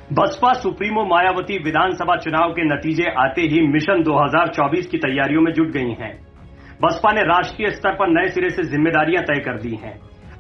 Baspa supremo Mayawati विधानसभा चुनाव के नतीजे आते ही मिशन 2024 की तैयारियों में जुट गई हैं। बसपा ने राष्ट्रीय स्तर पर नए सिरे से जिम्मेदारियां तय कर दी हैं।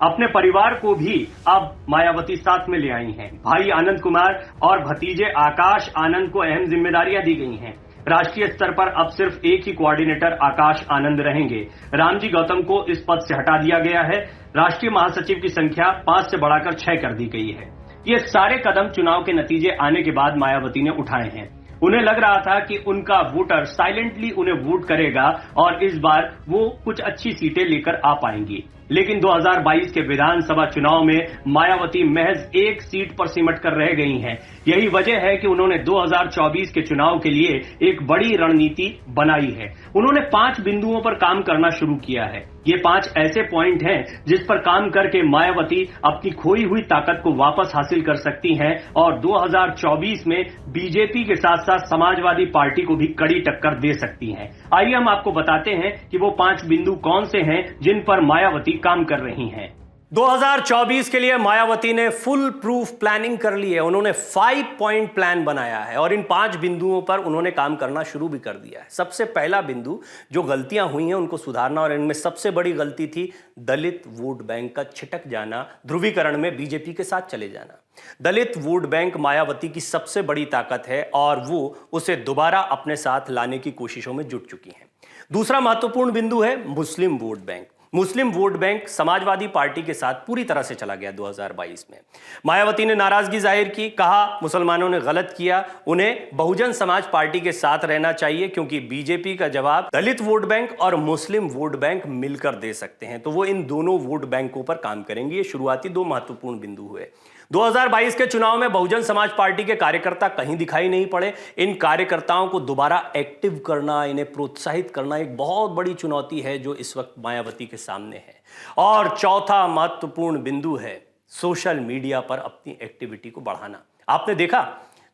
अपने परिवार को भी अब मायावती साथ में ले आई हैं। भाई आनंद कुमार और भतीजे आकाश आनंद को अहम जिम्मेदारियां दी गई हैं। राष्ट्रीय स्तर पर अब सिर्फ एक ही कोऑर्डिनेटर आकाश आनंद रहेंगे। रामजी गौतम को इस पद से हटा दिया गया है। राष्ट्रीय महासचिव की संख्या 5 से बढ़ाकर 6 कर दी गई है। ये सारे कदम चुनाव के नतीजे आने के बाद मायावती ने उठाए हैं। उन्हें लग रहा था कि उनका वोटर साइलेंटली उन्हें वोट करेगा और इस बार वो कुछ अच्छी सीटें लेकर आ पाएंगी। लेकिन 2022 के विधानसभा चुनाव में मायावती महज एक सीट पर सिमट कर रह गई हैं। यही वजह है कि उन्होंने 2024 के चुनाव के लिए एक बड़ी रणनीति बनाई है। उन्होंने 5 बिंदुओं पर काम करना शुरू किया है। ये 5 ऐसे पॉइंट हैं जिस पर काम करके मायावती अपनी खोई हुई ताकत को वापस हासिल कर सकती हैं और 2024 में बीजेपी के साथ साथ समाजवादी पार्टी को भी कड़ी टक्कर दे सकती हैं। आइए हम आपको बताते हैं कि वो 5 बिंदु कौन से हैं जिन पर मायावती काम कर रही हैं। 2024 के लिए मायावती ने फुल प्रूफ प्लानिंग कर ली है। उन्होंने 5 पॉइंट प्लान बनाया है और इन 5 बिंदुओं पर उन्होंने काम करना शुरू भी कर दिया है। सबसे पहला बिंदु, जो गलतियां हुई हैं उनको सुधारना, और इनमें सबसे बड़ी गलती थी दलित वोट बैंक का छिटक जाना, ध्रुवीकरण में बीजेपी के साथ चले जाना। दलित वोट बैंक मायावती की सबसे बड़ी ताकत है और वो उसे दोबारा अपने साथ लाने की कोशिशों में जुट चुकी हैं। दूसरा महत्वपूर्ण बिंदु है मुस्लिम वोट बैंक। मुस्लिम वोट बैंक समाजवादी पार्टी के साथ पूरी तरह से चला गया 2022 में। मायावती ने नाराजगी जाहिर की, कहा मुसलमानों ने गलत किया, उन्हें बहुजन समाज पार्टी के साथ रहना चाहिए क्योंकि बीजेपी का जवाब दलित वोट बैंक और मुस्लिम वोट बैंक मिलकर दे सकते हैं। तो वो इन दोनों वोट बैंकों पर काम करेंगे। ये शुरुआती 2 महत्वपूर्ण बिंदु हुए। 2022 के चुनाव में बहुजन समाज पार्टी के कार्यकर्ता कहीं दिखाई नहीं पड़े। इन कार्यकर्ताओं को दोबारा एक्टिव करना, इन्हें प्रोत्साहित करना एक बहुत बड़ी चुनौती है जो इस वक्त मायावती के सामने है। और चौथा महत्वपूर्ण बिंदु है सोशल मीडिया पर अपनी एक्टिविटी को बढ़ाना। आपने देखा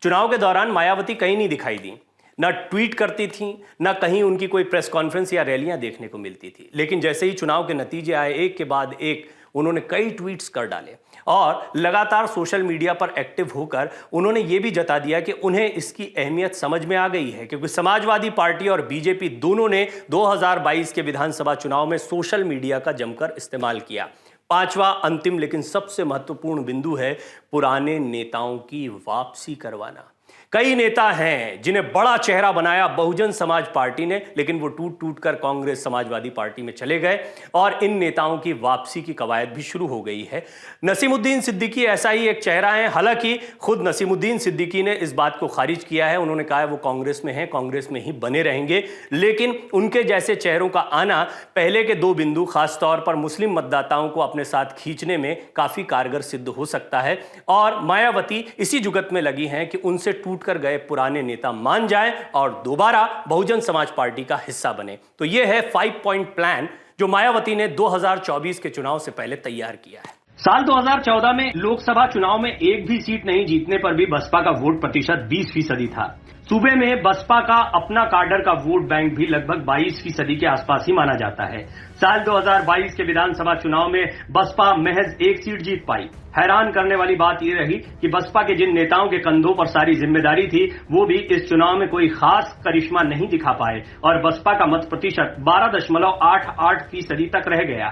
चुनाव के दौरान मायावती कहीं नहीं दिखाई दी, ना ट्वीट करती थी, ना कहीं उनकी कोई प्रेस कॉन्फ्रेंस या रैलियां देखने को मिलती थी। लेकिन जैसे ही चुनाव के नतीजे आए, एक के बाद एक उन्होंने कई ट्वीट्स कर डाले और लगातार सोशल मीडिया पर एक्टिव होकर उन्होंने ये भी जता दिया कि उन्हें इसकी अहमियत समझ में आ गई है, क्योंकि समाजवादी पार्टी और बीजेपी दोनों ने 2022 के विधानसभा चुनाव में सोशल मीडिया का जमकर इस्तेमाल किया। 5वां अंतिम लेकिन सबसे महत्वपूर्ण बिंदु है पुराने नेताओं की वापसी करवाना। कई नेता हैं जिन्हें बड़ा चेहरा बनाया बहुजन समाज पार्टी ने, लेकिन वो टूट टूट कर कांग्रेस समाजवादी पार्टी में चले गए और इन नेताओं की वापसी की कवायद भी शुरू हो गई है। नसीमुद्दीन सिद्दीकी ऐसा ही एक चेहरा है। हालांकि खुद नसीमुद्दीन सिद्दीकी ने इस बात को खारिज किया है। उन्होंने कहा है वो कांग्रेस में हैं, कांग्रेस में ही बने रहेंगे। लेकिन उनके जैसे चेहरों का आना पहले के 2 बिंदु, खासतौर पर मुस्लिम मतदाताओं को अपने साथ खींचने में काफी कारगर सिद्ध हो सकता है। और मायावती इसी जुगत में लगी हैं कि उनसे टूट कर गए पुराने नेता मान जाएं और दोबारा बहुजन समाज पार्टी का हिस्सा बने। तो यह है 5 पॉइंट प्लान जो मायावती ने 2024 के चुनाव से पहले तैयार किया है। साल 2014 में लोकसभा चुनाव में एक भी सीट नहीं जीतने पर भी बसपा का वोट प्रतिशत 20% था। सूबे में बसपा का अपना काडर का वोट बैंक भी लगभग 22% के आसपास ही माना जाता है। साल 2022 के विधानसभा चुनाव में बसपा महज एक सीट जीत पाई। हैरान करने वाली बात यह रही कि बसपा के जिन नेताओं के कंधों पर सारी जिम्मेदारी थी वो भी इस चुनाव में कोई खास करिश्मा नहीं दिखा पाए और बसपा का मत प्रतिशत 12.88% तक रह गया।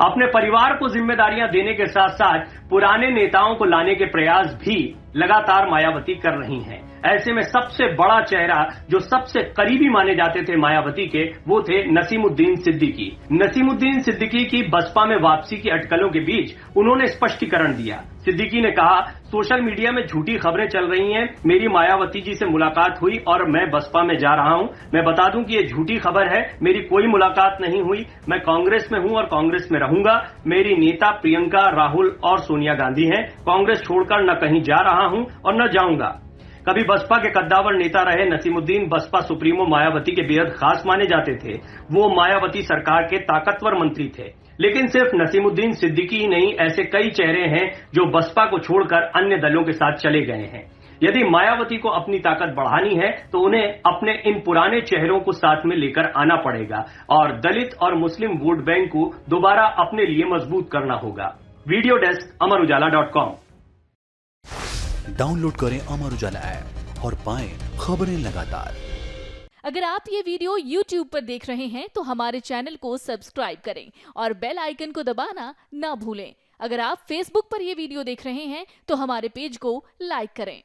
अपने परिवार को जिम्मेदारियां देने के साथ साथ पुराने नेताओं को लाने के प्रयास भी लगातार मायावती कर रही हैं। ऐसे में सबसे बड़ा चेहरा जो सबसे करीबी माने जाते थे मायावती के, वो थे नसीमुद्दीन सिद्दीकी। नसीमुद्दीन सिद्दीकी की बसपा में वापसी की अटकलों के बीच उन्होंने स्पष्टीकरण दिया। सिद्दीकी ने कहा, सोशल मीडिया में झूठी खबरें चल रही हैं। मेरी मायावती जी से मुलाकात हुई और मैं बसपा में जा रहा हूं। मैं बता दूं कि ये झूठी खबर है, मेरी कोई मुलाकात नहीं हुई। मैं कांग्रेस में हूं और कांग्रेस में रहूंगा। मेरी नेता प्रियंका, राहुल और सोनिया गांधी हैं। कांग्रेस छोड़कर न कहीं जा रहा हूं और न जाऊंगा। कभी बसपा के कद्दावर नेता रहे नसीमुद्दीन बसपा सुप्रीमो मायावती के बेहद खास माने जाते थे। वो मायावती सरकार के ताकतवर मंत्री थे। लेकिन सिर्फ नसीमुद्दीन सिद्दीकी ही नहीं, ऐसे कई चेहरे हैं जो बसपा को छोड़कर अन्य दलों के साथ चले गए हैं। यदि मायावती को अपनी ताकत बढ़ानी है तो उन्हें अपने इन पुराने चेहरों को साथ में लेकर आना पड़ेगा और दलित और मुस्लिम वोट बैंक को दोबारा अपने लिए मजबूत करना होगा। वीडियो डेस्क, अमर उजाला.com। डाउनलोड करें अमर उजाला ऐप और पाएं खबरें लगातार। अगर आप ये वीडियो YouTube पर देख रहे हैं तो हमारे चैनल को सब्सक्राइब करें और बेल आइकन को दबाना ना भूलें। अगर आप Facebook पर ये वीडियो देख रहे हैं तो हमारे पेज को लाइक करें।